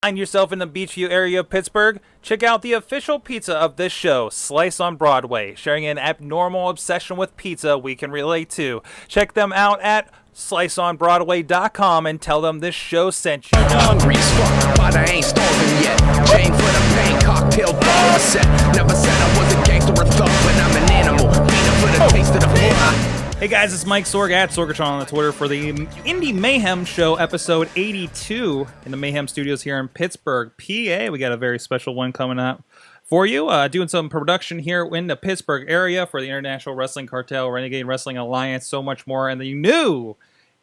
Find yourself in the Beachview area of Pittsburgh? Check out the official pizza of this show, Slice on Broadway, sharing an abnormal obsession with pizza we can relate to. Check them out at sliceonbroadway.com and tell them this show sent you. Hungry as fuck, but I ain't starving yet. Chain for the pain, cocktail bar set. Never said I was a gangster or thug, but I'm an animal. Peanut for the taste of the floor. Hey guys, it's Mike Sorg at Sorgatron on the Twitter for the Indy Mayhem Show, episode 82 in the Mayhem Studios here in Pittsburgh, PA. We got a very special one coming up for you. Doing some production here in the Pittsburgh area for the International Wrestling Cartel, Renegade Wrestling Alliance, so much more. And the new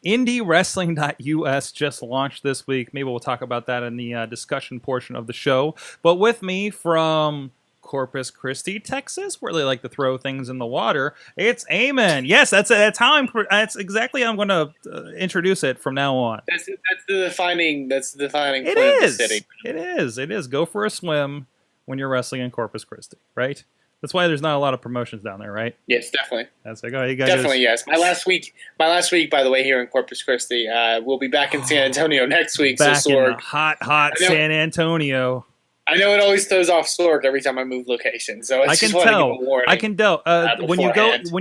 IndyWrestling.us just launched this week. Maybe we'll talk about that in the discussion portion of the show. But with me from Corpus Christi, Texas, where they like to throw things in the water, it's Eamon. Yes, that's that's exactly how I'm going to introduce it from now on. That's the defining point of the city. It is. Go for a swim when you're wrestling in Corpus Christi, right? That's why there's not a lot of promotions down there, right? Yes, definitely. That's like, oh, you guys definitely, yes. My last week, by the way, here in Corpus Christi. We'll be back in San Antonio next week. Back so Sorg, in the hot San Antonio. I know it always throws off Sorg every time I move location, so I can tell. When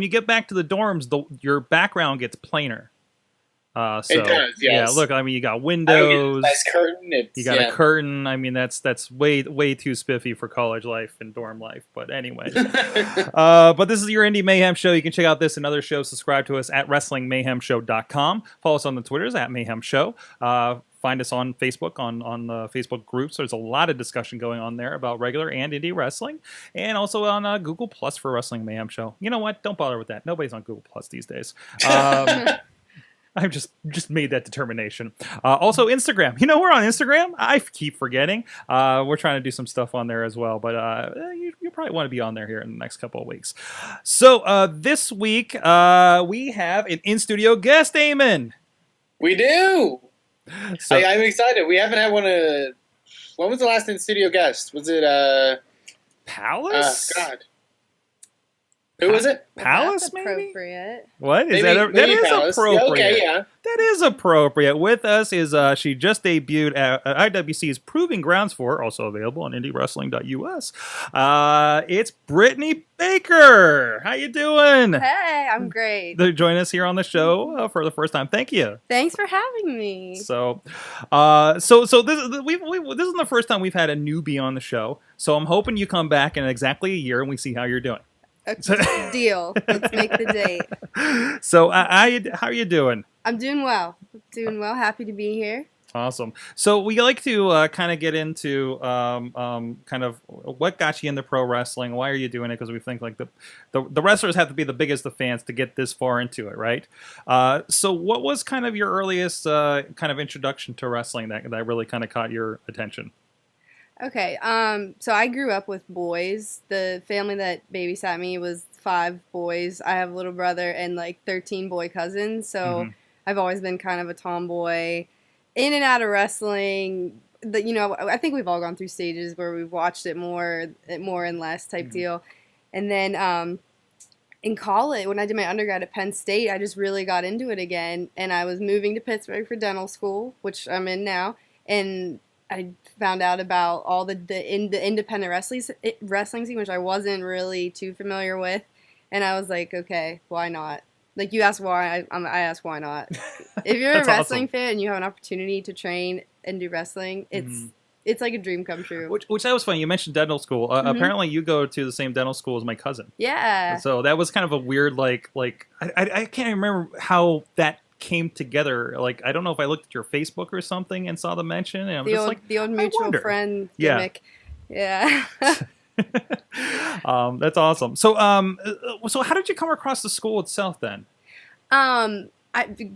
you get back to the dorms, your background gets plainer. It does, yes. Yeah, look, I mean, you got windows. Nice curtain. You got a curtain. I mean, that's way too spiffy for college life and dorm life. But anyway, but this is your Indy Mayhem Show. You can check out this and other shows. Subscribe to us at WrestlingMayhemShow.com. Follow us on the Twitters at Mayhem Show. Find us on Facebook, on the Facebook groups. There's a lot of discussion going on there about regular and indie wrestling. And also on Google Plus for Wrestling Mayhem Show. You know what? Don't bother with that. Nobody's on Google Plus these days. I've just made that determination. Also, Instagram. You know, we're on Instagram. I keep forgetting. We're trying to do some stuff on there as well. But you probably want to be on there here in the next couple of weeks. So this week, we have an in-studio guest, Eamon. We do. So, I'm excited. We haven't had one of... When was the last in-studio guest? Was it... Palace? God. Who was it? Palace, That's maybe? Appropriate. What? That is appropriate. Yeah, okay, yeah. That is appropriate. With us is she just debuted at IWC's Proving Grounds 4, also available on IndyWrestling.us. It's Britt Baker. How you doing? Hey, I'm great. To join us here on the show for the first time. Thank you. Thanks for having me. So this is the first time we've had a newbie on the show. So I'm hoping you come back in exactly a year and we see how you're doing. Deal. Let's make the date. So, how are you doing? I'm doing well. Happy to be here. Awesome. So, we like to kind of get into kind of what got you into pro wrestling. Why are you doing it? Because we think like the wrestlers have to be the biggest of fans to get this far into it, right? So, what was kind of your earliest kind of introduction to wrestling that really kind of caught your attention? Okay, so I grew up with boys. The family that babysat me was 5 boys. I have a little brother and like 13 boy cousins, so I've always been kind of a tomboy, in and out of wrestling. I think we've all gone through stages where we've watched it more and less type deal. And then in college, when I did my undergrad at Penn State, I just really got into it again, and I was moving to Pittsburgh for dental school, which I'm in now, and I found out about all the independent wrestling scene, which I wasn't really too familiar with, and I was like, okay, why not? Like, you ask why, I ask why not. If you're a wrestling fan and you have an opportunity to train and do wrestling, it's like a dream come true. Which that was funny. You mentioned dental school. Apparently, you go to the same dental school as my cousin. Yeah. So that was kind of a weird I can't remember how that came together. Like, I don't know if I looked at your Facebook or something and saw the mention, and the old mutual friend gimmick. Yeah. That's awesome. So how did you come across the school itself then? I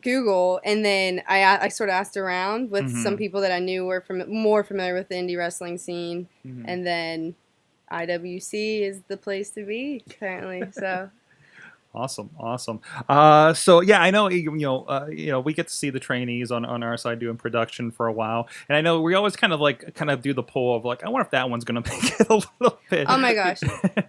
Google, and then I sort of asked around with some people that I knew were more familiar with the indie wrestling scene, and then IWC is the place to be apparently. So. Awesome. So yeah, I know we get to see the trainees on our side doing production for a while, and I know we always kind of do the poll of like, I wonder if that one's gonna make it a little bit. Oh my gosh.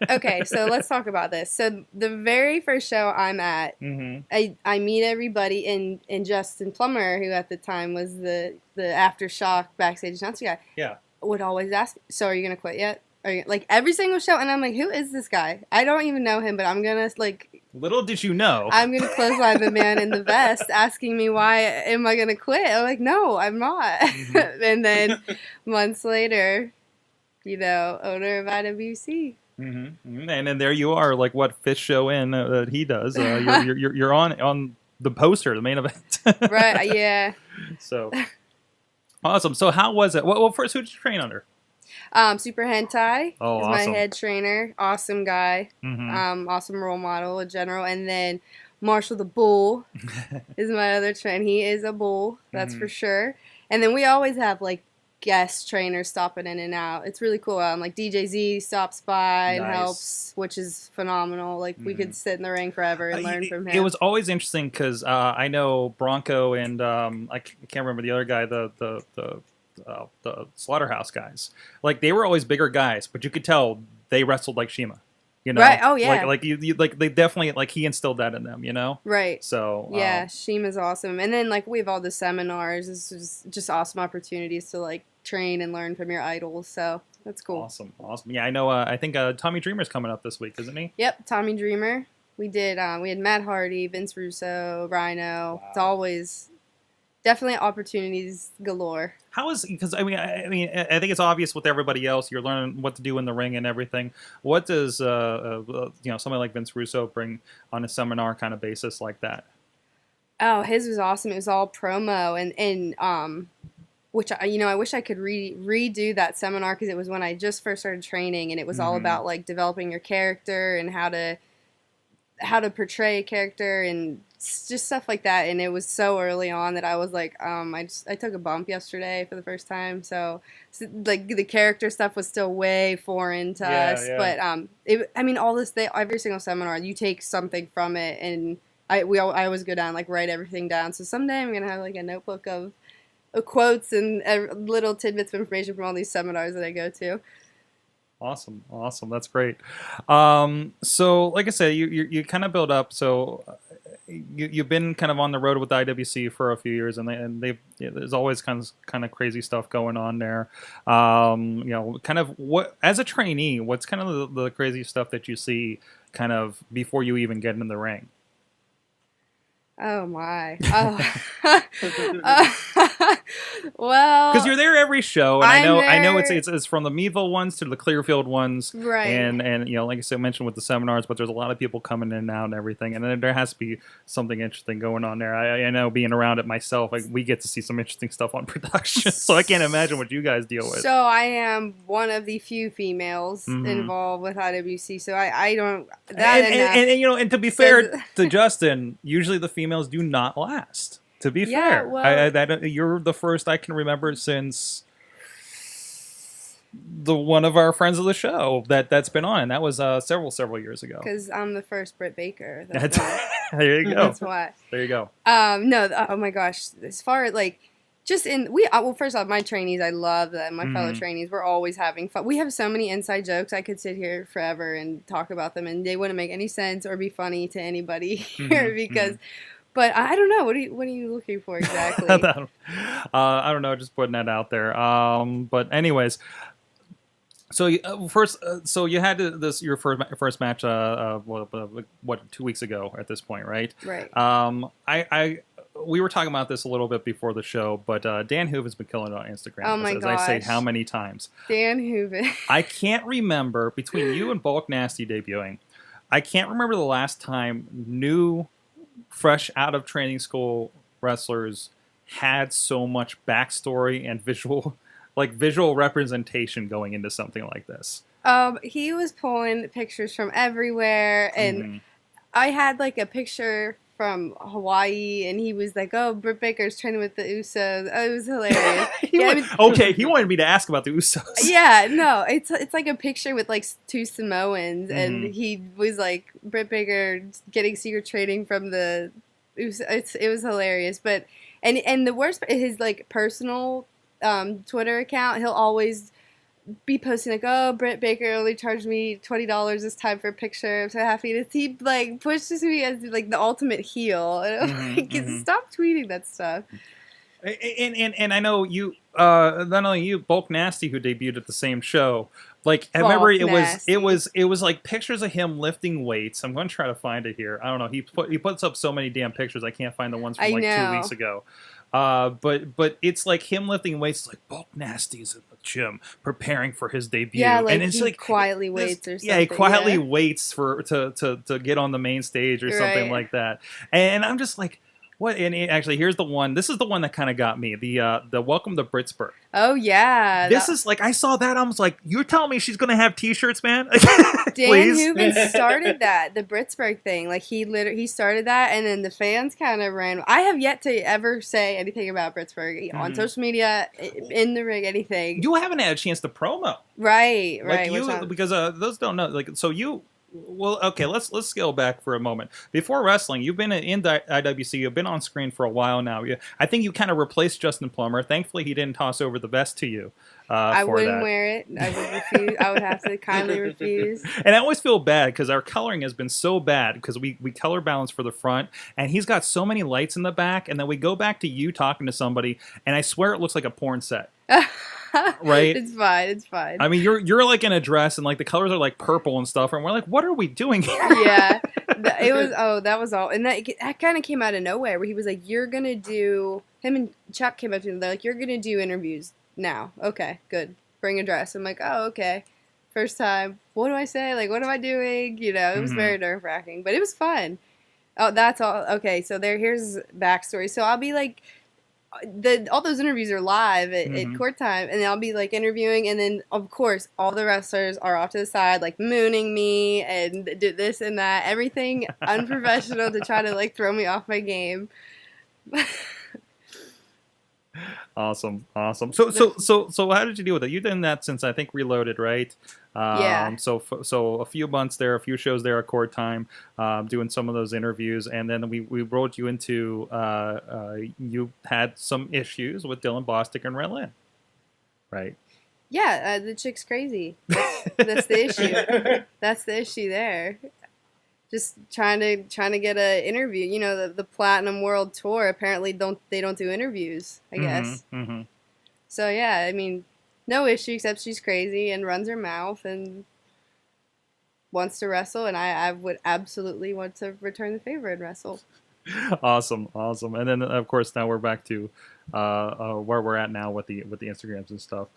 Okay, so let's talk about this. So the very first show I'm at, I meet everybody, and Justin Plummer, who at the time was the Aftershock backstage announcer guy, would always ask, "So are you gonna quit yet?" Like every single show, and I'm like, who is this guy? I don't even know him, but I'm gonna like. Little did you know. I'm gonna clothesline the man in the vest, asking me why am I gonna quit? I'm like, no, I'm not. And then months later, owner of IWC. And then there you are, like what fifth show in that he does? You're on the poster, the main event. Right? Yeah. So awesome. So how was it? Well, first, who did you train under? Super Hentai is awesome. my head trainer. Awesome guy. Awesome role model in general. And then Marshall the Bull is my other trainer. He is a bull, that's for sure. And then we always have like guest trainers stopping in and out. It's really cool. Like DJZ stops by and helps, which is phenomenal. Like we could sit in the ring forever and learn from him. It was always interesting because I know Bronco and I can't remember the other guy, the Slaughterhouse guys. Like they were always bigger guys, but you could tell they wrestled like Shima. Right? Oh yeah. Like you like they definitely like he instilled that in them. Right. So yeah, Shima's awesome. And then like we have all the seminars. This is just awesome opportunities to like train and learn from your idols. So that's cool. Awesome. Yeah, I know. I think Tommy Dreamer's coming up this week, isn't he? Yep, Tommy Dreamer. We did. We had Matt Hardy, Vince Russo, Rhino. Wow. It's always. Definitely opportunities galore. How is because I think it's obvious with everybody else. You're learning what to do in the ring and everything. What does somebody like Vince Russo bring on a seminar kind of basis like that? Oh, his was awesome. It was all promo and which I wish I could redo that seminar because it was when I just first started training and it was all about like developing your character and how to portray a character and just stuff like that. And it was so early on that I was like, I took a bump yesterday for the first time. So like the character stuff was still way foreign to us. Yeah. But all this every single seminar, you take something from it, and I always go down like write everything down. So someday I'm gonna have like a notebook of quotes and little tidbits of information from all these seminars that I go to. Awesome. That's great. So like I said, you kind of build up. So you've been kind of on the road with IWC for a few years, and there's always kind of crazy stuff going on there. Kind of what as a trainee, what's kind of the crazy stuff that you see kind of before you even get in the ring? Oh my! Well, because you're there every show, and I know it's from the Meadville ones to the Clearfield ones, right? And like I said, mentioned with the seminars, but there's a lot of people coming in and out and everything, and then there has to be something interesting going on there. I know being around it myself, we get to see some interesting stuff on production, so I can't imagine what you guys deal with. So I am one of the few females involved with IWC, so I don't. And to be fair to Justin, usually the females do not last. To be fair, well, you're the first I can remember since one of our friends of the show that's been on, and that was several years ago. Because I'm the first Britt Baker. There you go. That's why. There you go. No. Oh my gosh. As far as like. First off, my trainees, I love them. My fellow trainees, we're always having fun. We have so many inside jokes. I could sit here forever and talk about them, and they wouldn't make any sense or be funny to anybody here because. But I don't know. What are you looking for exactly? I don't know. Just putting that out there. But anyways, so so you had your first match. 2 weeks ago at this point, right? Right. We were talking about this a little bit before the show, but Dan Hooven's been killing it on Instagram. Oh my gosh. I say how many times? Dan Hooven. I can't remember between you and Bulk Nasty debuting. I can't remember the last time new, fresh out of training school wrestlers had so much backstory and visual representation going into something like this. He was pulling pictures from everywhere, and I had like a picture from Hawaii, and he was like, "Oh, Britt Baker's training with the Usos." Oh, it was hilarious. He wanted me to ask about the Usos. Yeah, no, it's like a picture with like two Samoans, and he was like Britt Baker getting secret training from the Usos. It was hilarious, but and the worst, his like personal Twitter account, he'll always be posting like, "Oh, Britt Baker only charged me $20 this time for a picture. I'm so happy to see." Like pushes me as like the ultimate heel, and I'm like, stop tweeting that stuff. And I know you, not only you, Bulk Nasty, who debuted at the same show. Like I remember, it was like pictures of him lifting weights. I'm going to try to find it here. I don't know. He puts up so many damn pictures. I can't find the ones from 2 weeks ago. But it's like him lifting weights. It's like Bulk Nasty's in the gym preparing for his debut. Yeah, like and it's he like quietly waits or something. Yeah, he quietly waits to get on the main stage or something like that. And I'm just like, what? And actually, here's the one. This is the one that kind of got me. The Welcome to Britsburg. Oh yeah, this is like, I saw that. I was like, you're telling me she's gonna have T-shirts, man? Dan Hooven started that, the Britsburg thing. Like he started that, and then the fans kind of ran. I have yet to ever say anything about Britsburg on social media, in the ring, anything. You haven't had a chance to promo, right? Like because those don't know. Like, so you. Well, okay, let's scale back for a moment. Before wrestling, you've been in IWC, you've been on screen for a while now. I think you kind of replaced Justin Plummer. Thankfully, he didn't toss over the vest to you. I wouldn't wear it. I would refuse. I would have to kindly refuse. And I always feel bad because our coloring has been so bad because we color balance for the front, and he's got so many lights in the back, and then we go back to you talking to somebody, and I swear it looks like a porn set. Right? It's fine. I mean, you're like in a dress, and like the colors are like purple and stuff, and we're like, what are we doing here? Yeah, that was all, and that kind of came out of nowhere. Where he was like, "You're gonna do." Him and Chuck came up to him. They're like, "You're gonna do interviews now." Okay, good. Bring a dress. I'm like, "Oh, okay." First time. What do I say? Like, what am I doing? You know, it was very nerve wracking, but it was fun. Oh, that's all. Okay, so here's backstory. So I'll be like. All those interviews are live at court time, and I'll be like interviewing, and then of course all the wrestlers are off to the side like mooning me and do this and that, everything unprofessional to try to like throw me off my game. Awesome. So how did you deal with it? You've done that since I think Reloaded, right? Yeah. So a few months there, a few shows there at court time, doing some of those interviews, and then we rolled you into you had some issues with Dylan Bostic and Ren Lin, right? Yeah, the chick's crazy. That's the issue. That's the issue there. Just trying to get an interview. You know, the Platinum World Tour apparently don't do interviews, I guess. So yeah, I mean, no issue except she's crazy and runs her mouth and wants to wrestle, and I would absolutely want to return the favor and wrestle. Awesome. And then of course now we're back to where we're at now with the Instagrams and stuff.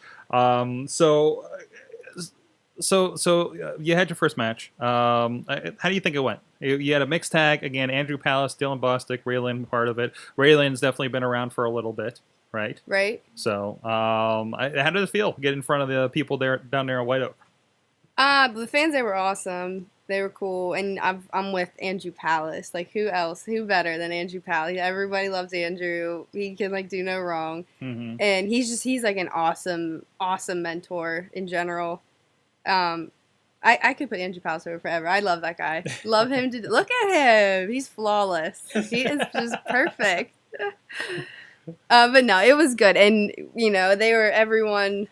So you had your first match. How do you think it went? You had a mixed tag again. Andrew Palace, Dylan Bostic, Raylan part of it. Raylan's definitely been around for a little bit, right? Right. So how did it feel? Get in front of the people down there in White Oak. The fans there were awesome. They were cool, and I'm with Andrew Palace. Like, who else? Who better than Andrew Palace? Everybody loves Andrew. He can like do no wrong, and he's like an awesome mentor in general. I could put Andrew Palace over forever. I love that guy. Love him to look at him. He's flawless. He is just perfect. But no, it was good, and you know everyone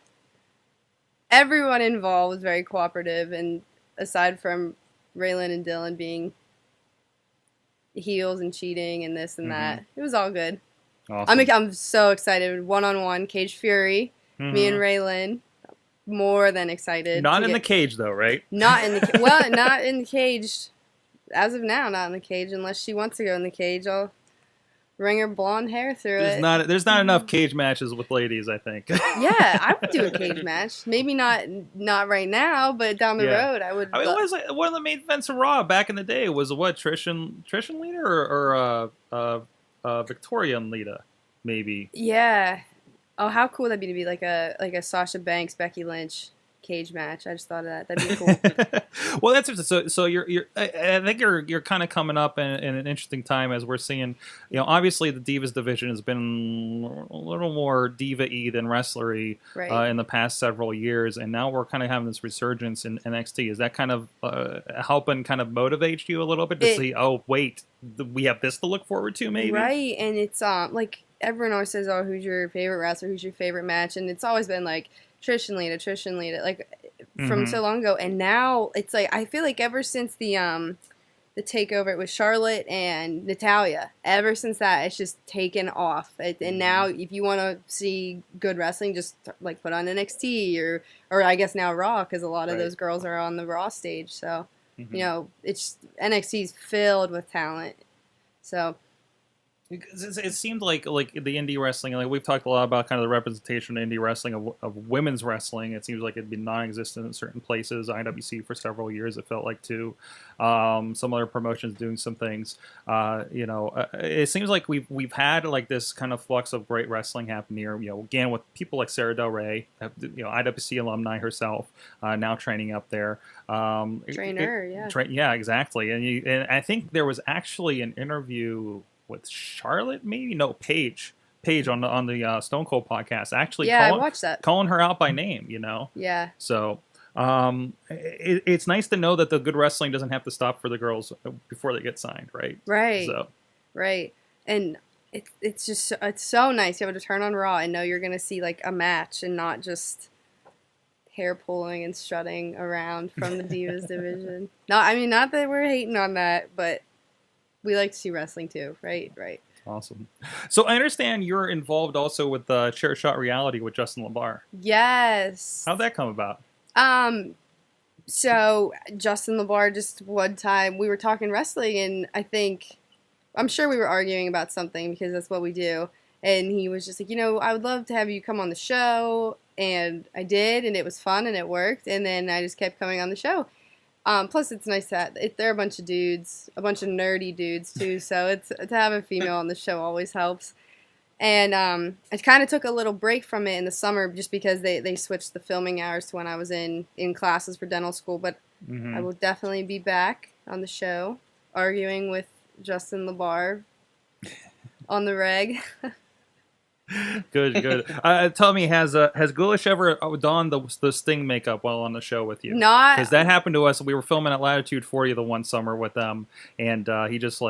involved was very cooperative, and aside from Raylan and Dylan being heels and cheating and this and that, it was all good. Awesome. I'm so excited. 1-on-1 Cage Fury, me and Raylan. More than excited. Not in the cage though, right? Not in the not in the cage. As of now, not in the cage. Unless she wants to go in the cage, I'll wring her blonde hair through it. There's not enough cage matches with ladies, I think. Yeah, I would do a cage match. Maybe not right now, but down the road, I would. I mean, it was like one of the main events of Raw back in the day. Was what Trish and Lita or Victoria and Lita, maybe. Yeah. Oh, how cool would that be to be like a Sasha Banks, Becky Lynch cage match. I just thought of that. That'd be cool. Well, that's so I think you're kind of coming up in an interesting time as we're seeing, obviously the Divas division has been a little more diva-y than wrestlery Right. in the past several years, and now we're kind of having this resurgence in NXT. Is that kind of helping kind of motivate you a little bit to see, oh wait, we have this to look forward to, maybe? Right, and it's like everyone always says, oh, who's your favorite wrestler? Who's your favorite match? And it's always been like Trish and Lita, like from so long ago. And now it's like I feel like ever since the takeover with Charlotte and Natalya, ever since that, it's just taken off. And now, if you want to see good wrestling, just like put on NXT or I guess now Raw, because a lot of those girls are on the Raw stage. So it's NXT's filled with talent. So. It seemed like the indie wrestling, like we've talked a lot about kind of the representation of indie wrestling of women's wrestling. It seems like it'd be non-existent in certain places. IWC for several years, it felt like too. Some other promotions doing some things. It seems like we've had like this kind of flux of great wrestling happen here. Again with people like Sarah Del Rey, IWC alumni herself, now training up there. Yeah, exactly. And I think there was actually an interview with Charlotte, maybe Paige on the Stone Cold podcast, actually. I watched that, calling her out by name. Yeah. So it's nice to know that the good wrestling doesn't have to stop for the girls before they get signed, right? Right. So right, and it's just it's so nice. You have to turn on Raw and know you're gonna see like a match and not just hair pulling and strutting around from the Divas division. No, I mean not that we're hating on that, but. We like to see wrestling too, right? Right. Awesome. So I understand you're involved also with Chair Shot Reality with Justin LaBar. Yes. How'd that come about? So Justin LaBar, just one time we were talking wrestling, and I'm sure we were arguing about something because that's what we do. And he was just like, I would love to have you come on the show, and I did, and it was fun and it worked, and then I just kept coming on the show. Plus, it's nice that they're a bunch of dudes, a bunch of nerdy dudes, too, so to have a female on the show always helps. And I kind of took a little break from it in the summer just because they switched the filming hours to when I was in classes for dental school, but I will definitely be back on the show, arguing with Justin LaBar on the reg. Good. Tell me, has Ghoulish ever donned the Sting makeup while on the show with you? Not, because that happened to us. We were filming at Latitude 40 the one summer with them, and he just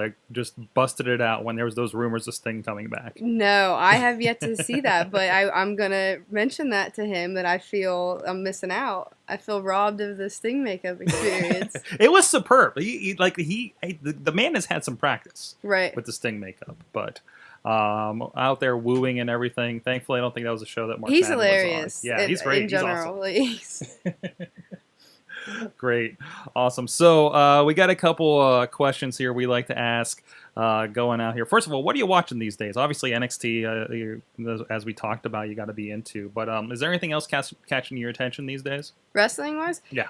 busted it out when there was those rumors of Sting coming back. No, I have yet to see that, but I'm gonna mention that to him that I feel I'm missing out. I feel robbed of the Sting makeup experience. It was superb. The man has had some practice with the Sting makeup, but. Out there wooing and everything. Thankfully, I don't think that was a show that Mark He's Madden hilarious. was on. Yeah, he's great. In general, he's awesome. Great, awesome. So we got a couple questions here we like to ask going out here. First of all, what are you watching these days? Obviously, NXT, as we talked about, you got to be into. But is there anything else catching your attention these days? Wrestling-wise? Yeah.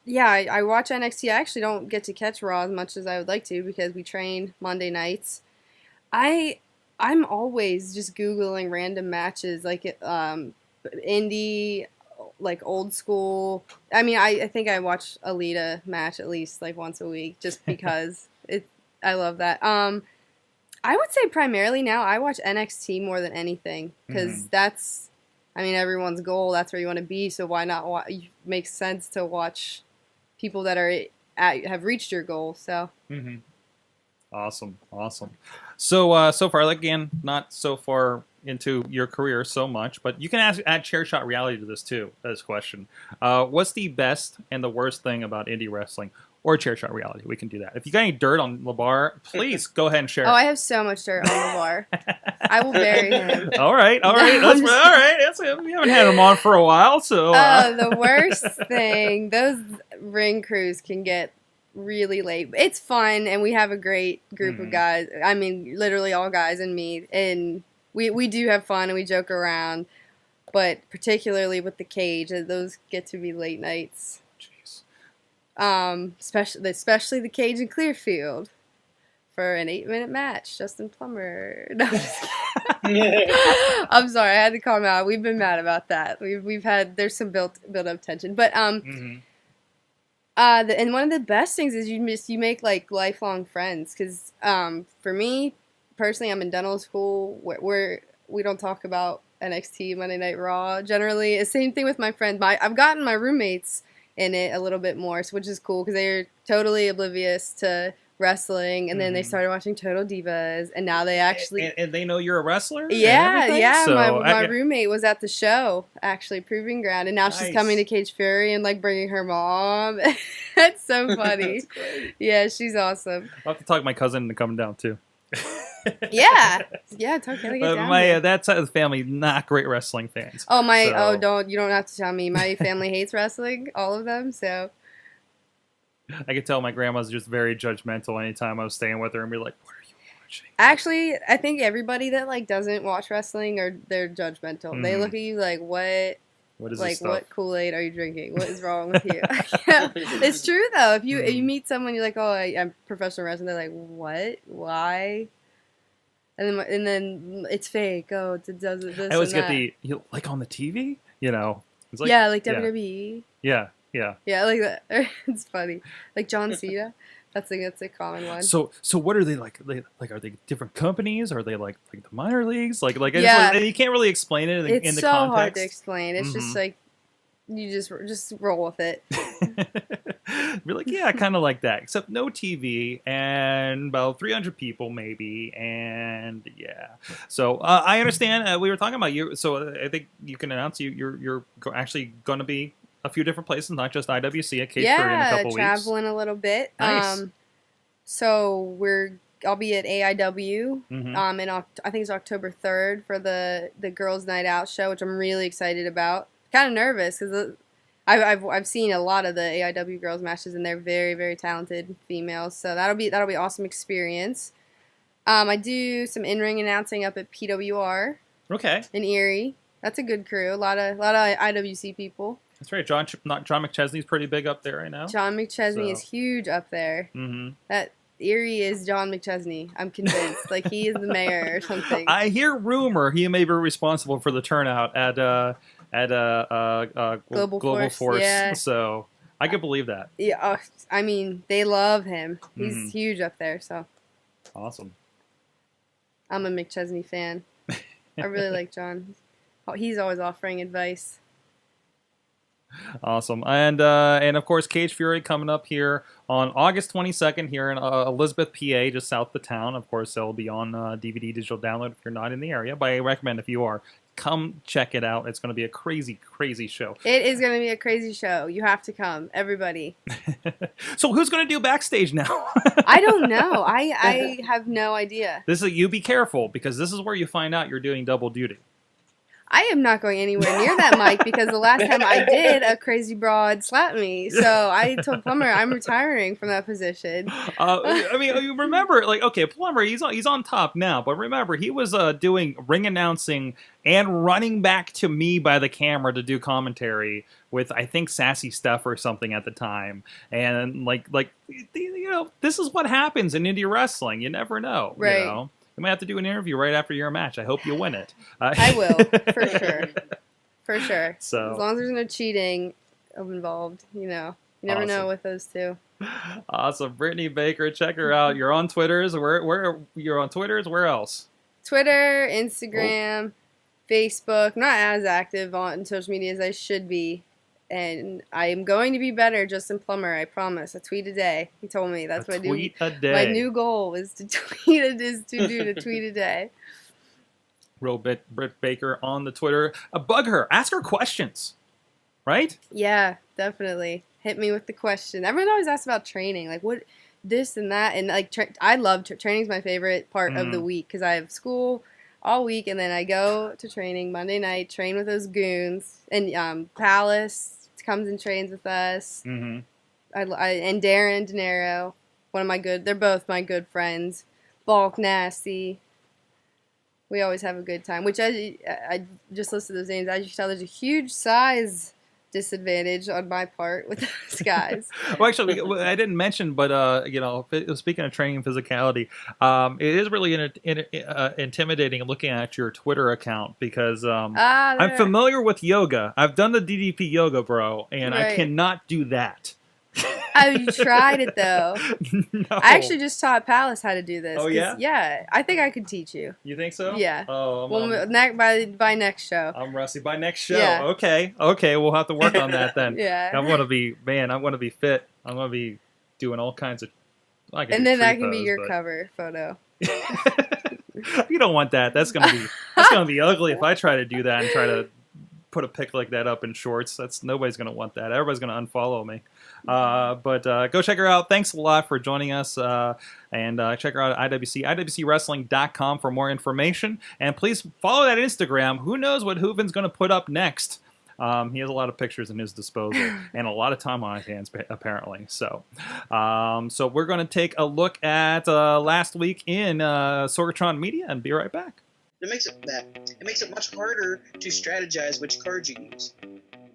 Yeah, I watch NXT. I actually don't get to catch Raw as much as I would like to because we train Monday nights. I'm always just Googling random matches, like indie, like old school. I mean, I think I watch a Lita match at least like once a week just because I love that. I would say primarily now I watch NXT more than anything because that's, I mean, everyone's goal. That's where you want to be. So why not? It makes sense to watch people that have reached your goal. So. Awesome. So far, again, not so far into your career so much, but you can add Chair Shot Reality to this question. What's the best and the worst thing about indie wrestling or Chair Shot Reality? We can do that. If you got any dirt on LaBar, please go ahead and share. Oh, I have so much dirt on LaBar. I will bury him. All right. All right. We haven't had him on for a while, so. The worst thing, those ring crews can get really late. It's fun, and we have a great group of guys. I mean, literally all guys and me, and we do have fun and we joke around. But particularly with the cage, those get to be late nights. Jeez. Especially the cage in Clearfield for an 8-minute match. Justin Plummer. No, I'm just kidding. I'm sorry, I had to call him out. We've been mad about that. We've had there's some built up tension, but and one of the best things is you make like lifelong friends because for me personally, I'm in dental school where we don't talk about NXT Monday Night Raw generally. Same thing with my friends. I've gotten my roommates in it a little bit more, which is cool because they're totally oblivious to wrestling, and then they started watching Total Divas, and now they actually and they know you're a wrestler. Yeah. So my roommate was at the show actually, Proving Ground, and now she's coming to Cage Fury and like bringing her mom. That's so funny. That's great. Yeah, she's awesome. I'll have to talk my cousin into coming down too. Yeah, totally get down there. That side of the family, not great wrestling fans. Oh my! So. You don't have to tell me. My family hates wrestling, all of them. So I could tell my grandma's just very judgmental anytime I was staying with her and be like, "What are you watching?" Actually, I think everybody that like doesn't watch wrestling they're judgmental. They look at you like, "What? What is like this stuff? what Kool-Aid are you drinking? What is wrong with you?" Yeah, it's true though. If you meet someone, you're like, "Oh, I'm professional wrestling," they're like, "What? Why?" And then it's fake. Oh, it does this. I always and get like on the TV, It's like, like WWE. Yeah. Yeah, like that. It's funny. Like John Cena. That's a common one. So what are they like? Are they different companies? Are they like the minor leagues? Like Yeah. you can't really explain it in It's the so context. hard to explain. It's just like you just roll with it. Be like, yeah, kind of like that, except no TV and about 300 people maybe, and yeah. So I understand. We were talking about you, so I think you can announce you're actually going to be a few different places, not just IWC at Cage Fury in a couple weeks. Yeah, traveling a little bit. Nice. So I'll be at AIW. I think it's October 3rd for the Girls Night Out show, which I'm really excited about. Kind of nervous because I've seen a lot of the AIW girls matches, and they're very, very talented females. So that'll be awesome experience. I do some in-ring announcing up at PWR. Okay. In Erie. That's a good crew. A lot of IWC people. That's right. John McChesney's pretty big up there right now. John McChesney is huge up there. That Erie is John McChesney. I'm convinced. Like he is the mayor or something. I hear rumor he may be responsible for the turnout at Global Force. Yeah. So I could believe that. Yeah, I mean they love him. He's huge up there. So awesome. I'm a McChesney fan. I really like John. He's always offering advice. Awesome. And of course, Cage Fury coming up here on August 22nd here in Elizabeth, PA, just south of town. Of course, it'll be on DVD digital download if you're not in the area, but I recommend if you are, come check it out. It's going to be a crazy, crazy show. It is going to be a crazy show. You have to come, everybody. So who's going to do backstage now? I don't know. I have no idea. You be careful, because this is where you find out you're doing double duty. I am not going anywhere near that mic because the last time I did, a crazy broad slapped me. So I told Plummer I'm retiring from that position. I mean, you remember, Plummer, he's on top now, but remember, he was doing ring announcing and running back to me by the camera to do commentary with, I think, Sassy Stuff or something at the time. And this is what happens in indie wrestling. You never know. Right. You know? You might have to do an interview right after your match. I hope you win it. I will, for sure. For sure. So, as long as there's no cheating involved, you never know with those two. Awesome. Britt Baker, check her out. You're on Twitters. Where you're on Twitters? Where else? Twitter, Instagram, Facebook. I'm not as active on social media as I should be. And I am going to be better, Justin Plummer. I promise. A tweet a day. He told me that's what my new goal is to tweet a tweet a day. Real Britt Baker on the Twitter. Bug her. Ask her questions. Right? Yeah, definitely. Hit me with the question. Everyone always asks about training, like what this and that, and like I love training's my favorite part of the week because I have school all week, and then I go to training Monday night, train with those goons, and Palace comes and trains with us. And Darren De Niro, they're both my good friends. Bulk Nasty. We always have a good time, which I just listed those names. As you can tell, there's a huge size disadvantage on my part with those guys. Well, actually, I didn't mention, but speaking of training and physicality, it is really intimidating looking at your Twitter account because I'm familiar with yoga. I've done the DDP yoga, bro, and I cannot do that. Oh, you tried it though. No. I actually just taught Palace how to do this. Oh yeah? Yeah, I think I could teach you. You think so? Yeah. Oh, by next show. I'm rusty. By next show. Yeah. Okay, we'll have to work on that then. Yeah. I want to be fit. I'm going to be doing all kinds of. And then that can be your cover photo. You don't want that. That's gonna be ugly if I try to do that and try to put a pic like that up in shorts. Nobody's gonna want that. Everybody's gonna unfollow me. But go check her out. Thanks a lot for joining us. And check her out at IWC, IWCWrestling.com for more information. And please follow that Instagram. Who knows what Hooven's going to put up next? He has a lot of pictures in his disposal and a lot of time on his hands, apparently. So we're going to take a look at last week in Sorgatron Media and be right back. It makes it much harder to strategize which cards you use.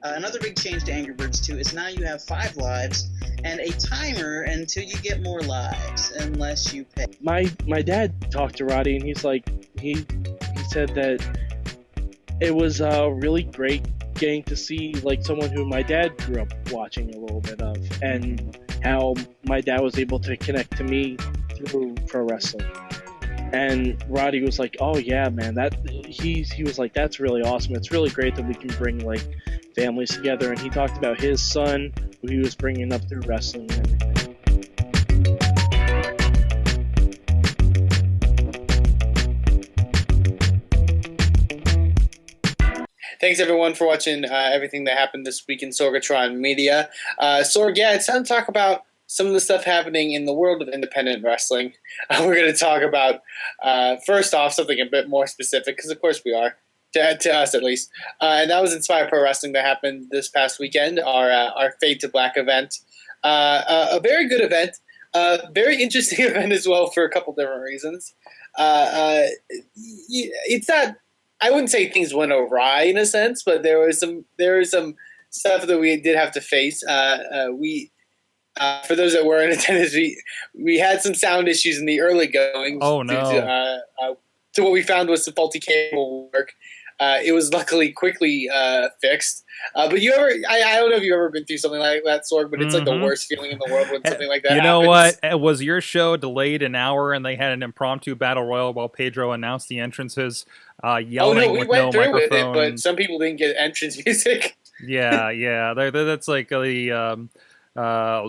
Another big change to Angry Birds 2 is now you have 5 lives and a timer until you get more lives, unless you pay. My dad talked to Roddy, and he's like, he said that it was really great getting to see like someone who my dad grew up watching a little bit of, and how my dad was able to connect to me through pro wrestling. And Roddy was like, "Oh yeah, man, he was like, that's really awesome. It's really great that we can bring like families together." And he talked about his son, who he was bringing up through wrestling and everything. Thanks everyone for watching everything that happened this week in Sorgatron Media. Sorg, yeah, it's time to talk about some of the stuff happening in the world of independent wrestling. We're going to talk about, first off, something a bit more specific, because of course we are, to us at least. And that was Inspire Pro Wrestling that happened this past weekend, our Fade to Black event. A very good event, very interesting event as well for a couple different reasons. It's not, I wouldn't say things went awry in a sense, but there was some stuff that we did have to face. For those that were in attendance, we had some sound issues in the early goings. Oh no! Due to what we found was some faulty cable work. It was luckily quickly fixed. But I don't know if you've ever been through something like that, Sorg, but it's like the worst feeling in the world when something like that happens. You know what? Was your show delayed an hour and they had an impromptu battle royal while Pedro announced the entrances, yelling with no microphone? With it, but some people didn't get entrance music. Yeah. That's like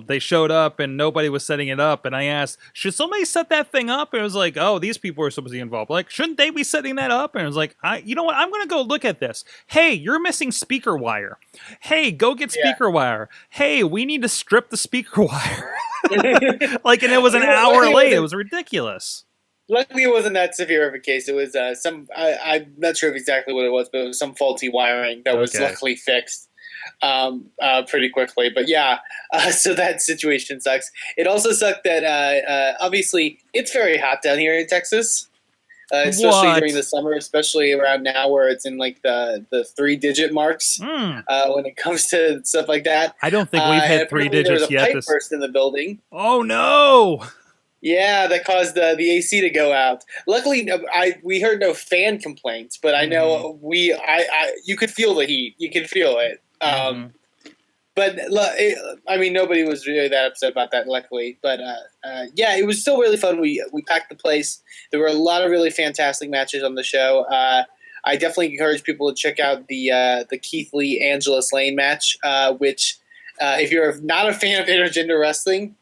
they showed up and nobody was setting it up, and I asked, should somebody set that thing up? And it was like, oh, these people are supposed to be involved. Like, shouldn't they be setting that up? And it was like, you know what? I'm going to go look at this. Hey, you're missing speaker wire. Hey, go get speaker wire. Hey, we need to strip the speaker wire. Like, and it was an hour late. It was ridiculous. Luckily, it wasn't that severe of a case. It was I'm not sure exactly what it was, but it was some faulty wiring that was luckily fixed pretty quickly. But yeah, so that situation sucks. It also sucked that obviously it's very hot down here in Texas, especially during the summer, especially around now where it's in like the 3-digit marks when it comes to stuff like that. I don't think we've hit 3 digits yet. There was a pipe burst in the building. Oh no! Yeah, that caused the AC to go out. Luckily, we heard no fan complaints, but I know you could feel the heat. You could feel it. But I mean, nobody was really that upset about that, luckily. But yeah, it was still really fun. We packed the place. There were a lot of really fantastic matches on the show. I definitely encourage people to check out the Keith Lee Angela Slane match, which if you're not a fan of intergender wrestling,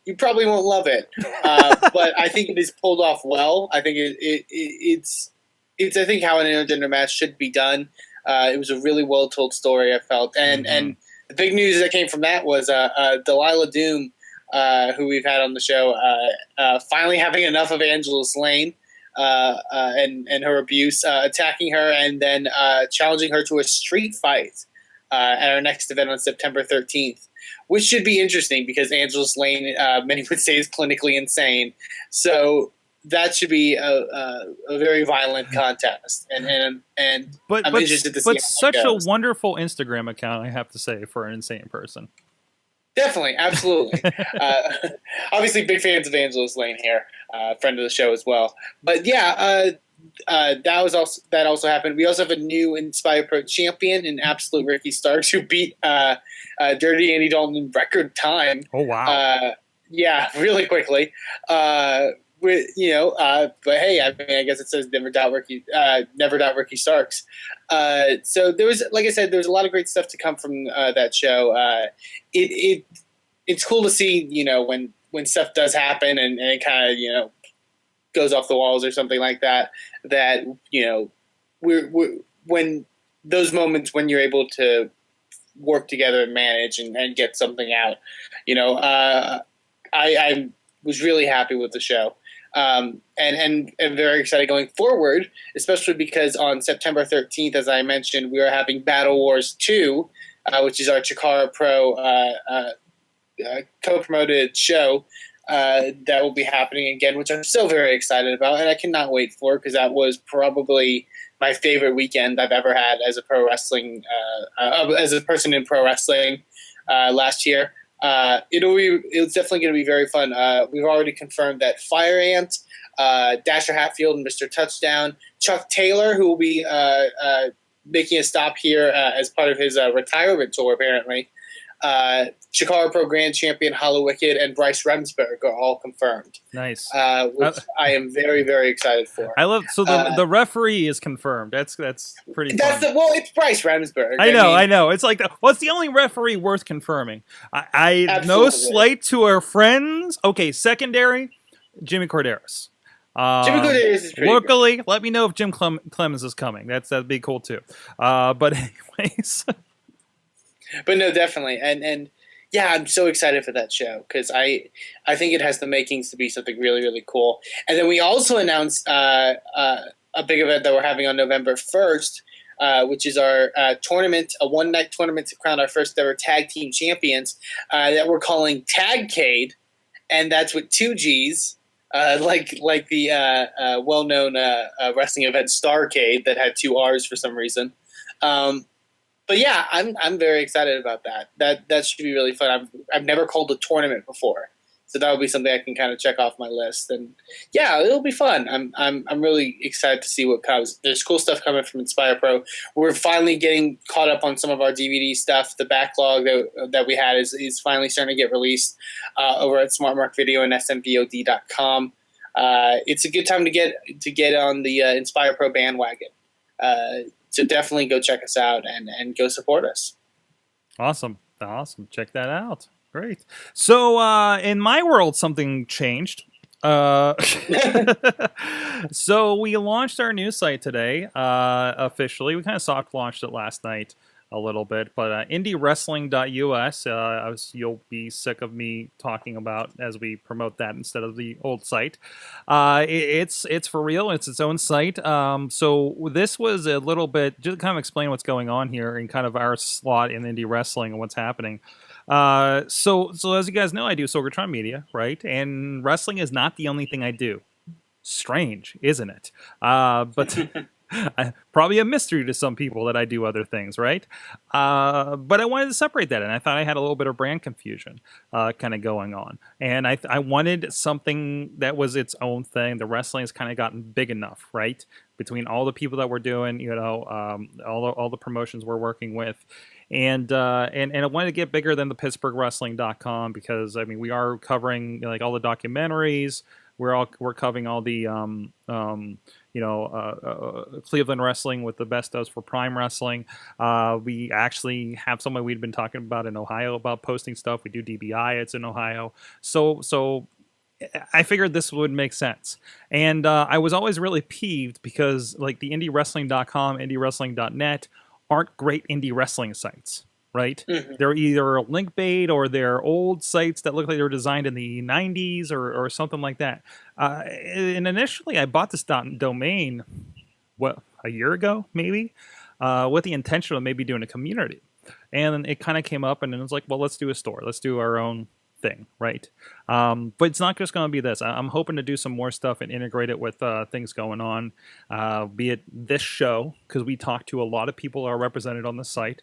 you probably won't love it. But I think it is pulled off well. I think it's I think how an intergender match should be done. It was a really well told story, I felt, and the big news that came from that was Delilah Doom, who we've had on the show, finally having enough of Angela Slane and her abuse, attacking her and then challenging her to a street fight at our next event on September 13th, which should be interesting because Angela Slane, many would say, is clinically insane. So that should be a very violent contest, and But I'm interested to see. but how such it a goes. wonderful Instagram account, I have to say, for an insane person. Definitely, absolutely. Obviously, big fans of Angelos Lane here, friend of the show as well. But yeah, that also happened. We also have a new Inspire Pro champion in Absolute Ricky Starks, who beat Dirty Andy Dalton in record time. Oh wow! Yeah, really quickly. But hey, I mean, I guess it says never doubt Ricky Starks. So there was, like I said, there was a lot of great stuff to come from that show. It's cool to see, when stuff does happen and it kind of, goes off the walls or something like that. That we're when those moments when you're able to work together and manage and get something out. I was really happy with the show. And very excited going forward, especially because on September 13th, as I mentioned, we are having Battle Wars 2, which is our Chikara Pro co-promoted show that will be happening again, which I'm so very excited about, and I cannot wait for, because that was probably my favorite weekend I've ever had as a pro wrestling, as a person in pro wrestling last year. It's definitely going to be very fun. We've already confirmed that Fire Ant, Dasher Hatfield, and Mr. Touchdown, Chuck Taylor, who will be making a stop here as part of his retirement tour, apparently. Chikara Pro Grand Champion Hollow Wicked and Bryce Remsburg are all confirmed. Nice. Which I am very, very excited for. I love the referee is confirmed. That's pretty. It's Bryce Remsburg. I know. It's like what's the only referee worth confirming? I no slight to our friends. Okay, secondary, Jimmy Corderas. Jimmy Corderas is pretty locally. good. Let me know if Jim Clemens is coming. That'd be cool too. But anyways. But no, definitely, and yeah, I'm so excited for that show because I think it has the makings to be something really, really cool. And then we also announced a big event that we're having on November 1st, which is our tournament, a one-night tournament to crown our first ever tag team champions that we're calling Tagcade, and that's with 2 G's, like the well-known wrestling event Starcade that had 2 R's for some reason. But yeah, I'm very excited about that. That should be really fun. I've never called a tournament before, so that will be something I can kind of check off my list. And yeah, it'll be fun. I'm really excited to see what comes. There's cool stuff coming from Inspire Pro. We're finally getting caught up on some of our DVD stuff. The backlog that we had is finally starting to get released over at SmartMark Video and smvod.com. It's a good time to get on the Inspire Pro bandwagon. So definitely go check us out and go support us. Awesome. Check that out. Great. So in my world, something changed. So we launched our new site today officially. We kind of soft launched it last night a little bit, but IndyWrestling.us, you'll be sick of me talking about as we promote that instead of the old site. It's for real. It's its own site. So this was a little bit, just kind of explain what's going on here in kind of our slot in indie wrestling and what's happening. So as you guys know, I do Sorgatron Media, right? And wrestling is not the only thing I do. Strange, isn't it? But probably a mystery to some people that I do other things, right? But I wanted to separate that, and I thought I had a little bit of brand confusion kind of going on. And I wanted something that was its own thing. The wrestling has kind of gotten big enough, right? Between all the people that we're doing, all the promotions we're working with. And I wanted to get bigger than the PittsburghWrestling.com because, I mean, we are covering like all the documentaries. We're covering all the Cleveland wrestling with the best does for Prime Wrestling. We actually have someone we'd been talking about in Ohio about posting stuff. We do DBI. It's in Ohio. So I figured this would make sense. And I was always really peeved because like the IndyWrestling.com, IndyWrestling.net aren't great indie wrestling sites. Right? Mm-hmm. They're either link bait or they're old sites that look like they were designed in the 90s or something like that. And initially, I bought this domain, a year ago, maybe, with the intention of maybe doing a community. And it kind of came up and it was like, well, let's do a store. Let's do our own thing, right? But it's not just going to be this. I'm hoping to do some more stuff and integrate it with things going on, be it this show, because we talk to a lot of people who are represented on the site.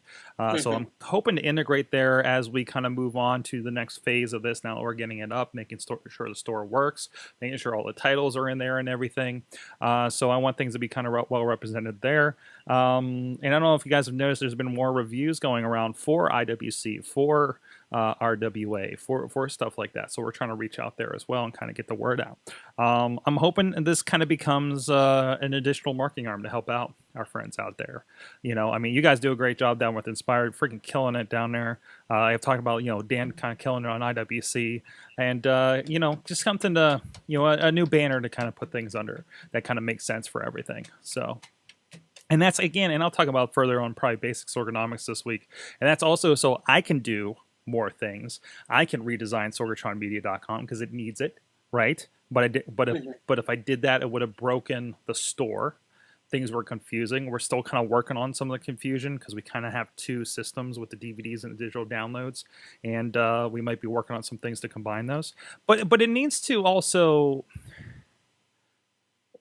So I'm hoping to integrate there as we kind of move on to the next phase of this. Now that we're getting it up, making sure the store works, making sure all the titles are in there and everything. So I want things to be kind of well represented there. And I don't know if you guys have noticed, there's been more reviews going around for IWC, for RWA, for stuff like that. So we're trying to reach out there as well and kind of get the word out. I'm hoping this kind of becomes an additional marketing arm to help out our friends out there. You know, I mean, you guys do a great job down with Inspired, freaking killing it down there. I've talked about, you know, Dan kind of killing it on IWC, and you know, just something to, you know, a new banner to kind of put things under that kind of makes sense for everything. So. And that's, again, and I'll talk about further on probably basic Sorgonomics this week. And that's also so I can do more things. I can redesign sorgatronmedia.com because it needs it, right? But if I did that, it would have broken the store. Things were confusing. We're still kind of working on some of the confusion because we kind of have two systems with the DVDs and the digital downloads, and we might be working on some things to combine those. But it needs to also,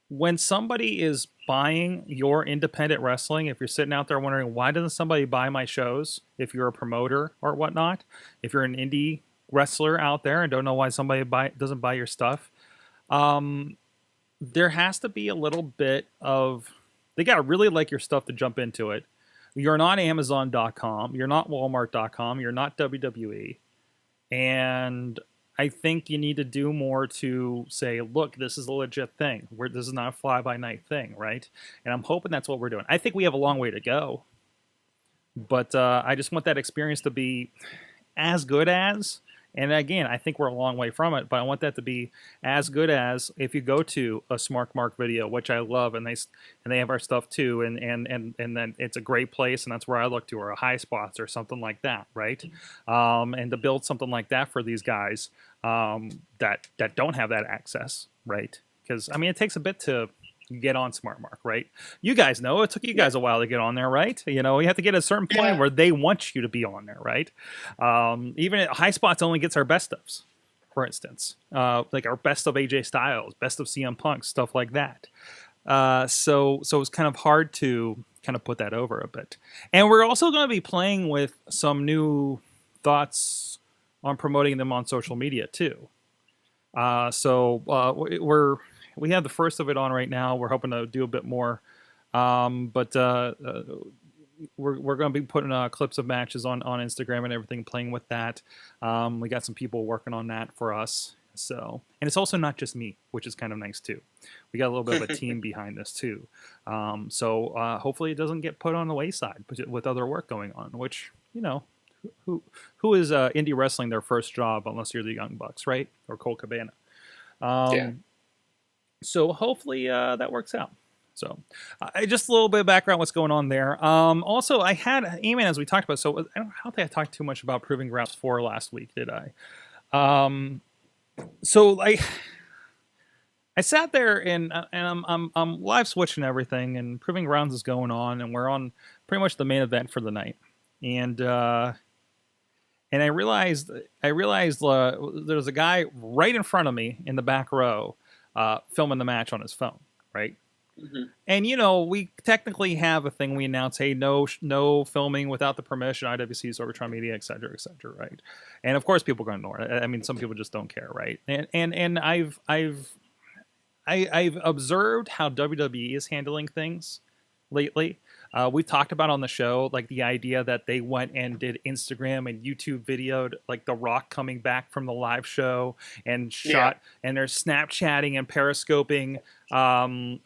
when somebody is buying your independent wrestling, if you're sitting out there wondering, why doesn't somebody buy my shows? If you're a promoter or whatnot, if you're an indie wrestler out there and don't know why somebody doesn't buy your stuff, there has to be a little bit of, they got to really like your stuff to jump into it. You're not Amazon.com. You're not Walmart.com. You're not WWE. And I think you need to do more to say, look, this is a legit thing. This is not a fly-by-night thing, right? And I'm hoping that's what we're doing. I think we have a long way to go. But I just want that experience to be as good as, and again, I think we're a long way from it, but I want that to be as good as if you go to a Smart Mark video, which I love, and they have our stuff too, and then it's a great place, and that's where I look to, or a High Spots or something like that, right? And to build something like that for these guys that don't have that access, right? Because I mean, it takes a bit to get on Smart Mark, right? You guys know it took you guys a while to get on there, right? You know, you have to get a certain point where they want you to be on there, right? Even at High Spots only gets our best ofs, for instance, like our best of AJ Styles, best of CM Punk, stuff like that. So it's kind of hard to kind of put that over a bit. And we're also going to be playing with some new thoughts on promoting them on social media too. We have the first of it on right now. We're hoping to do a bit more, but we're going to be putting clips of matches on Instagram and everything, playing with that. We got some people working on that for us. So, and it's also not just me, which is kind of nice too. We got a little bit of a team behind this too. So hopefully it doesn't get put on the wayside with other work going on. Which, you know, who is indie wrestling their first job unless you're the Young Bucks, right, or Colt Cabana? So hopefully that works out. So just a little bit of background what's going on there. Also, I had Eamon, as we talked about. So I don't think I talked too much about Proving Grounds 4 last week, did I? So I sat there and I'm live switching everything, and Proving Grounds is going on, and we're on pretty much the main event for the night. And I realized there was a guy right in front of me in the back row filming the match on his phone, right? Mm-hmm. And, you know, we technically have a thing we announce, hey, no filming without the permission, IWC, Sorgatron Media, et cetera, right? And, of course, people are going to ignore it. I mean, some people just don't care, right? And I've observed how WWE is handling things lately. We've talked about on the show, like the idea that they went and did Instagram and YouTube videoed, like The Rock coming back from the live show and shot, and they're Snapchatting and periscoping the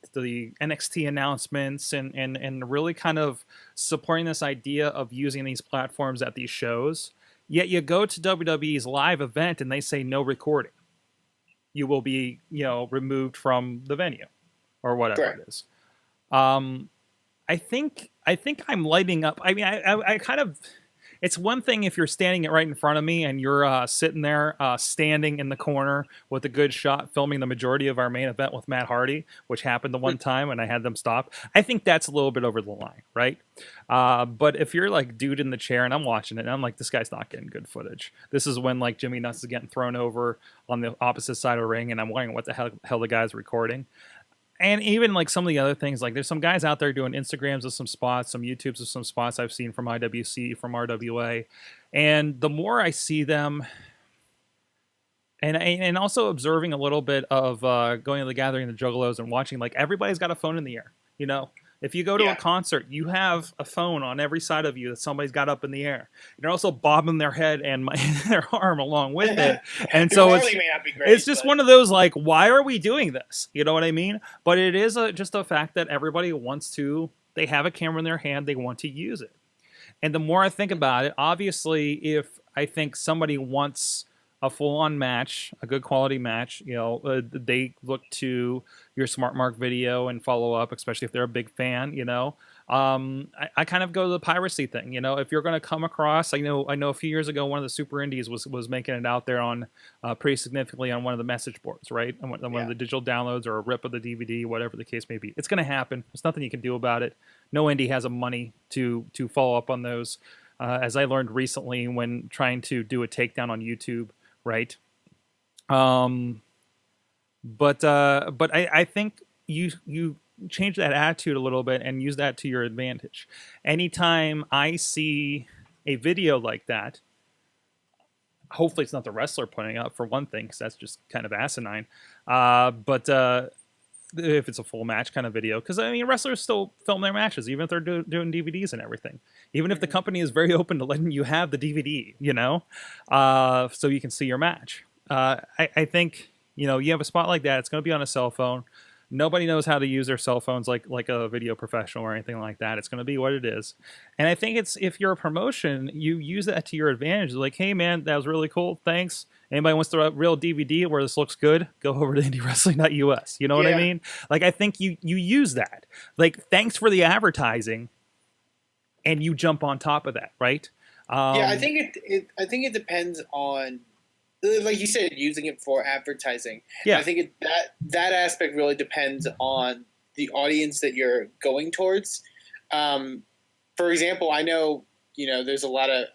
NXT announcements and really kind of supporting this idea of using these platforms at these shows. Yet you go to WWE's live event and they say no recording. You will be, you know, removed from the venue or whatever it is. I think I'm lighting up. I mean, I kind of, It's one thing if you're standing right in front of me and you're sitting there standing in the corner with a good shot filming the majority of our main event with Matt Hardy, which happened the one time and I had them stop. I think that's a little bit over the line, right? But if you're like dude in the chair and I'm watching it and I'm like, this guy's not getting good footage. This is when like Jimmy Nuts is getting thrown over on the opposite side of the ring and I'm wondering what the hell the guy's recording. And even like some of the other things, like there's some guys out there doing Instagrams of some spots, some YouTubes of some spots I've seen from IWC, from RWA. And the more I see them, and also observing a little bit of going to the Gathering of the Juggalos and watching, like everybody's got a phone in the air, you know? If you go to a concert, you have a phone on every side of you that somebody's got up in the air. They're also bobbing their head and their arm along with it. And so it's just one of those, like, why are we doing this? You know what I mean? But it is just a fact that everybody wants to, they have a camera in their hand, they want to use it. And the more I think about it, obviously, if I think somebody wants a full-on match, a good quality match, you know, they look to your Smart Mark video and follow up, especially if they're a big fan, you know. I kind of go to the piracy thing, you know. If you're going to come across, I know a few years ago one of the Super Indies was making it out there on pretty significantly on one of the message boards, right? On one of the digital downloads or a rip of the DVD, whatever the case may be. It's going to happen. There's nothing you can do about it. No indie has the money to follow up on those. As I learned recently when trying to do a takedown on YouTube, right? But I think you change that attitude a little bit and use that to your advantage. Anytime I see a video like that, hopefully it's not the wrestler putting up, for one thing, because that's just kind of asinine. But if it's a full match kind of video, because I mean wrestlers still film their matches even if they're doing DVDs and everything, even if the company is very open to letting you have the DVD, you know, so you can see your match. I think, you know, you have a spot like that, it's going to be on a cell phone. Nobody knows how to use their cell phones like a video professional or anything like that. It's going to be what it is. And I think it's, if you're a promotion, you use that to your advantage. Like, hey man, that was really cool, thanks. Anybody wants the real DVD where this looks good, go over to IndyWrestling.us. You know what I mean? Like, I think you use that. Like, thanks for the advertising, and you jump on top of that, right? I think it depends on, like you said, using it for advertising. Yeah, I think that aspect really depends on the audience that you're going towards. For example, I know, you know, there's a lot of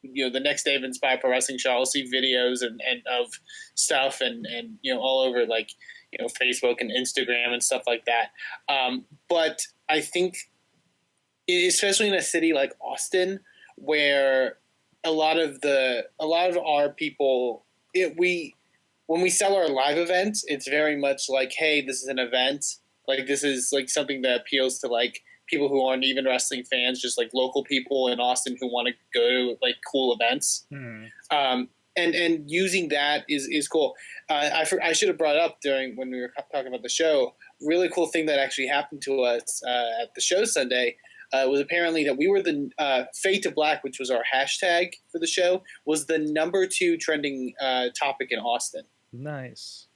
the next day of Inspire Pro Wrestling show, I'll see videos and of stuff and you know, all over, like, you know, Facebook and Instagram and stuff like that. But I think, especially in a city like Austin, where a lot of our people, when we sell our live events, it's very much like, hey, this is an event. Like, this is like something that appeals to like people who aren't even wrestling fans, just like local people in Austin who want to go to like cool events. And using that is cool. I should have brought up during when we were talking about the show, really cool thing that actually happened to us at the show Sunday. Was apparently that we were the Fade to Black, which was our hashtag for the show, was the #2 trending topic in Austin. Nice.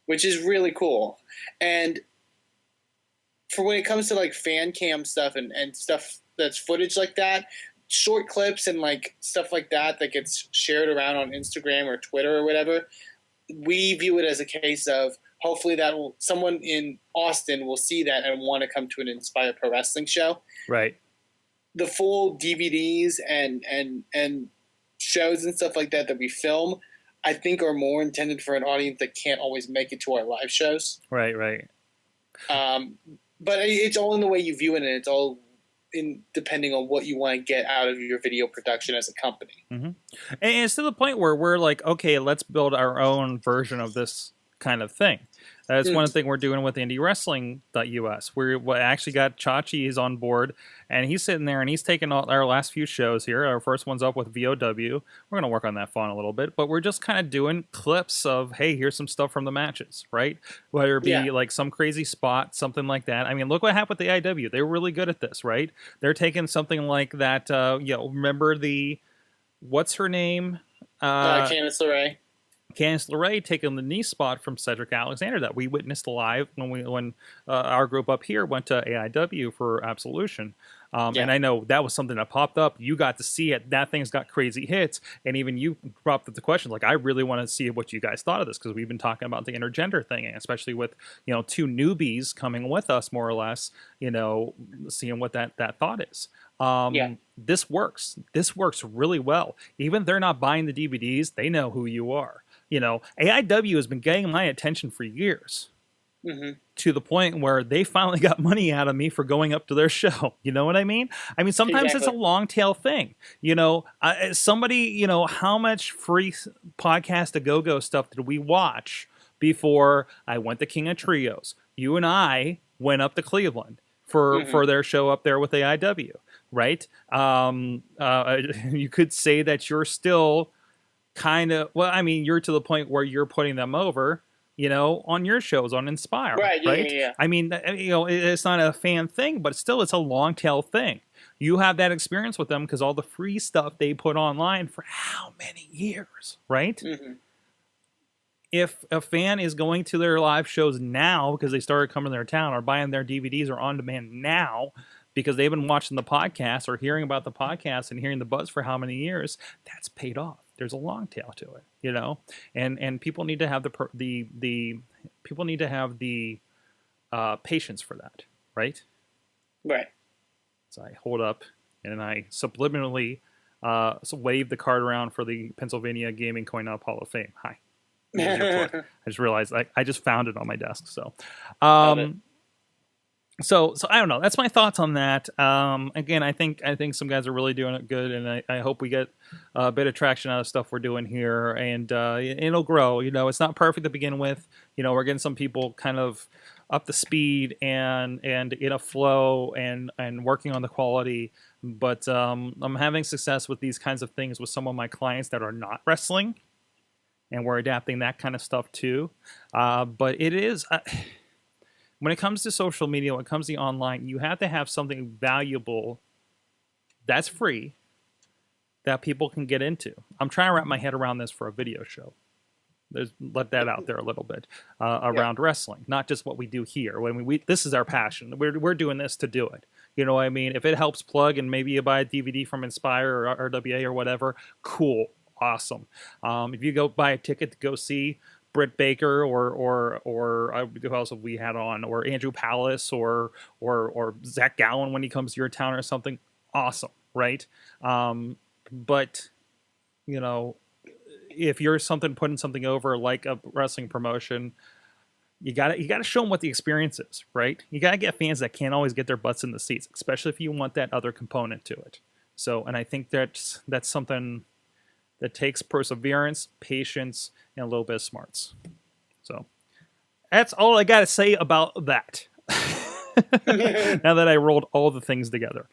Which is really cool. And for when it comes to like fan cam stuff and stuff that's footage like that, short clips and like stuff like that gets shared around on Instagram or Twitter or whatever, we view it as a case of, hopefully someone in Austin will see that and want to come to an Inspire Pro Wrestling show. Right. The full DVDs and shows and stuff like that we film, I think, are more intended for an audience that can't always make it to our live shows. Right. But it's all in the way you view it, and it's all depending on what you want to get out of your video production as a company. Mm-hmm. And it's to the point where we're like, okay, let's build our own version of this kind of thing. That's one thing we're doing with IndyWrestling.us. We actually got Chachi is on board, and he's sitting there and he's taking our last few shows here. Our first one's up with VOW. We're going to work on that font a little bit, but we're just kind of doing clips of, hey, here's some stuff from the matches, right? Whether it be like some crazy spot, something like that. I mean, look what happened with the IW. They were really good at this, right? They're taking something like that. Remember what's her name? Candice LeRae. Candice LeRae taking the knee spot from Cedric Alexander that we witnessed live when our group up here went to AIW for Absolution. And I know that was something that popped up. You got to see it. That thing's got crazy hits. And even you brought up the question, like, I really want to see what you guys thought of this, because we've been talking about the intergender thing, especially with, two newbies coming with us, more or less, seeing what that thought is. This works. This works really well. Even if they're not buying the DVDs, they know who you are. AIW has been getting my attention for years. To the point where they finally got money out of me for going up to their show. You know what I mean? I mean, sometimes it's a long tail thing. Somebody, how much free podcast to go stuff did we watch before I went to King of Trios? You and I went up to Cleveland for their show up there with AIW, right? You could say that you're still kind of, you're to the point where you're putting them over, on your shows on Inspire, right? Yeah. I mean, it's not a fan thing, but still, it's a long tail thing. You have that experience with them because all the free stuff they put online for how many years, right? If a fan is going to their live shows now because they started coming to their town, or buying their DVDs or on demand now because they've been watching the podcast or hearing about the podcast and hearing the buzz for how many years, that's paid off. There's a long tail to it, and people need to have the people need to have the patience for that, right? Right. So I hold up and I subliminally wave the card around for the Pennsylvania Gaming Coin-Op Hall of Fame. Hi. I just realized I just found it on my desk. So, So I don't know. That's my thoughts on that. Again, I think some guys are really doing it good, and I hope we get a bit of traction out of stuff we're doing here, and it'll grow. It's not perfect to begin with. We're getting some people kind of up to speed and in a flow and working on the quality. But I'm having success with these kinds of things with some of my clients that are not wrestling, and we're adapting that kind of stuff too. But it is. When it comes to social media, when it comes to online, you have to have something valuable that's free that people can get into. I'm trying to wrap my head around this for a video show. Let that out there a little bit around wrestling, not just what we do here. This is our passion. We're doing this to do it. You know what I mean? If it helps plug and maybe you buy a DVD from Inspire or RWA or whatever, cool, awesome. If you go buy a ticket to go see Britt Baker or who else have we had on, or Andrew Palace or Zach Gowen when he comes to your town or something, awesome, right? But if you're putting something over like a wrestling promotion, you gotta show them what the experience is, right? You gotta get fans that can't always get their butts in the seats, especially if you want that other component to it. So, and I think that's something that takes perseverance, patience, and a little bit of smarts. So that's all I got to say about that. Now that I rolled all the things together.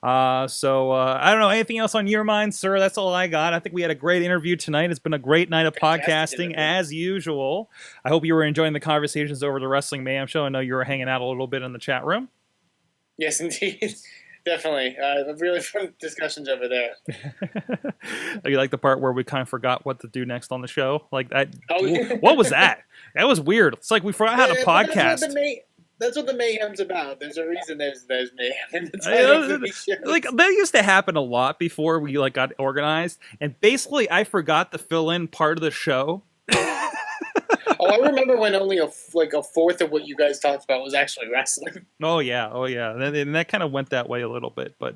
I don't know, anything else on your mind, sir? That's all I got. I think we had a great interview tonight. It's been a great night of podcasting as usual. I hope you were enjoying the conversations over the Wrestling Mayhem show. I know you were hanging out a little bit in the chat room. Yes, indeed. Definitely. Really fun discussions over there. You like the part where we kind of forgot what to do next on the show? Like that. Oh, yeah. What was that? That was weird. It's like we forgot how to podcast. That's what the Mayhem's about. There's a reason there's Mayhem. Like that used to happen a lot before we got organized, and basically I forgot to fill in part of the show. I remember when only a fourth of what you guys talked about was actually wrestling. Oh yeah, and that kind of went that way a little bit. But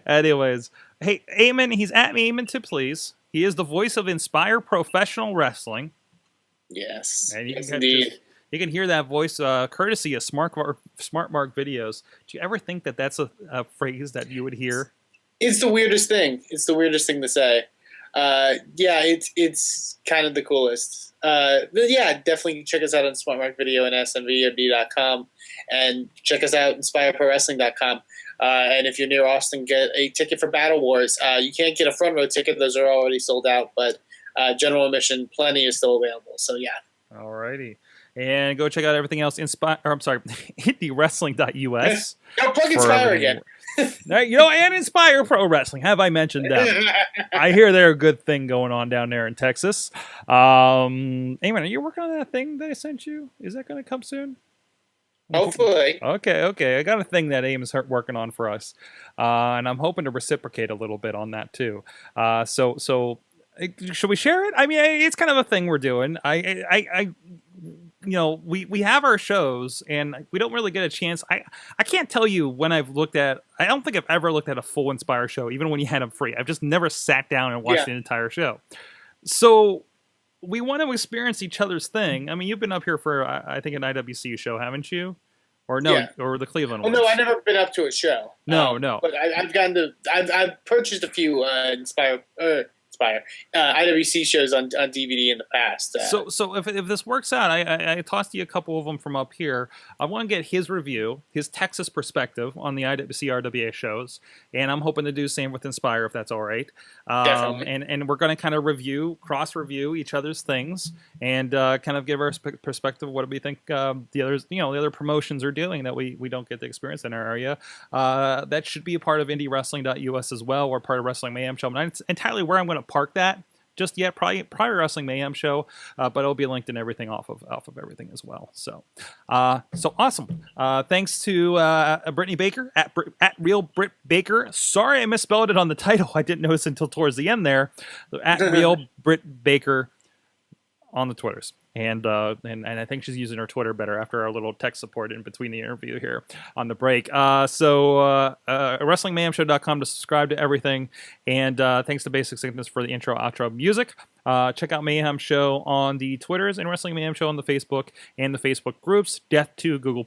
anyways, hey, Eamon, he's at me, Eamon to please. He is the voice of Inspire Professional Wrestling. Yes, and you you can hear that voice courtesy of Smart Mark Videos. Do you ever think that that's a phrase that you would hear? It's the weirdest thing. It's the weirdest thing to say. It's kind of the coolest. Definitely check us out on Smart Mark Video and smvod.com, and check us out inspireprowrestling.com. And if you're near Austin, get a ticket for Battle Wars. You can't get a front row ticket; those are already sold out. But general admission, plenty is still available. So yeah. Alrighty. And go check out everything else. IndyWrestling.us. Go plug Inspire again. And Inspire Pro Wrestling. Have I mentioned them? I hear they're a good thing going on down there in Texas. Eamon, are you working on that thing that I sent you? Is that going to come soon? Hopefully. Okay. I got a thing that AIM is working on for us, and I'm hoping to reciprocate a little bit on that too. So should we share it? I mean, it's kind of a thing we're doing. We have our shows, and we don't really get a chance. I can't tell you when I've looked at. I don't think I've ever looked at a full Inspire show, even when you had them free. I've just never sat down and watched an entire show. So we want to experience each other's thing. I mean, you've been up here for I think an IWC show, haven't you? Or no, or the Cleveland one. Oh no, I've never been up to a show. No. But I've purchased a few Inspire IWC shows on DVD in the past. So if this works out, I tossed you a couple of them from up here. I want to get his review, his Texas perspective on the IWC RWA shows, and I'm hoping to do the same with Inspire if that's all right. Definitely. And we're going to kind of cross-review each other's things, and kind of give our perspective. What do we think the other promotions are doing that we don't get to experience in our area? That should be a part of IndyWrestling.us as well, or part of Wrestling Mayhem Show. Not entirely where I'm going to park that just yet, probably prior Wrestling Mayhem Show, but it'll be linked in everything off of everything as well. So awesome. Thanks to Brittany Baker at Real Britt Baker. Sorry I misspelled it on the title. I didn't notice until towards the end there. At Real Britt Baker on the Twitters. And I think she's using her Twitter better after our little tech support in between the interview here on the break. WrestlingMayhemShow.com to subscribe to everything. And thanks to Basic Sickness for the intro, outro music. Check out Mayhem Show on the Twitters and Wrestling Mayhem Show on the Facebook and the Facebook groups. Death to Google+.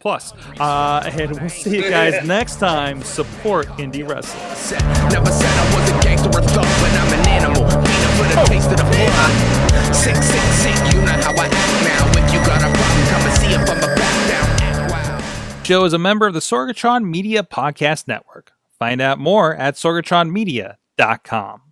And we'll see you guys next time. Support indie wrestling. Never said I was a gangster or thug, but I'm an animal. Peanut for the taste of the blood. Sick, you know how I act now. If you got a problem, come and see if I'm a back down. Wow. Show is a member of the Sorgatron Media Podcast Network. Find out more at sorgatronmedia.com.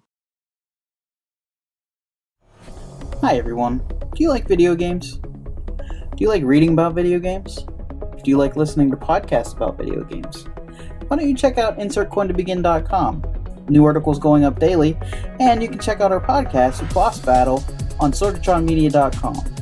Hi everyone. Do you like video games? Do you like reading about video games? Do you like listening to podcasts about video games? Why don't you check out InsertCoinToBegin.com? New articles going up daily, and you can check out our podcast, Boss Battle, on SorgatronMedia.com.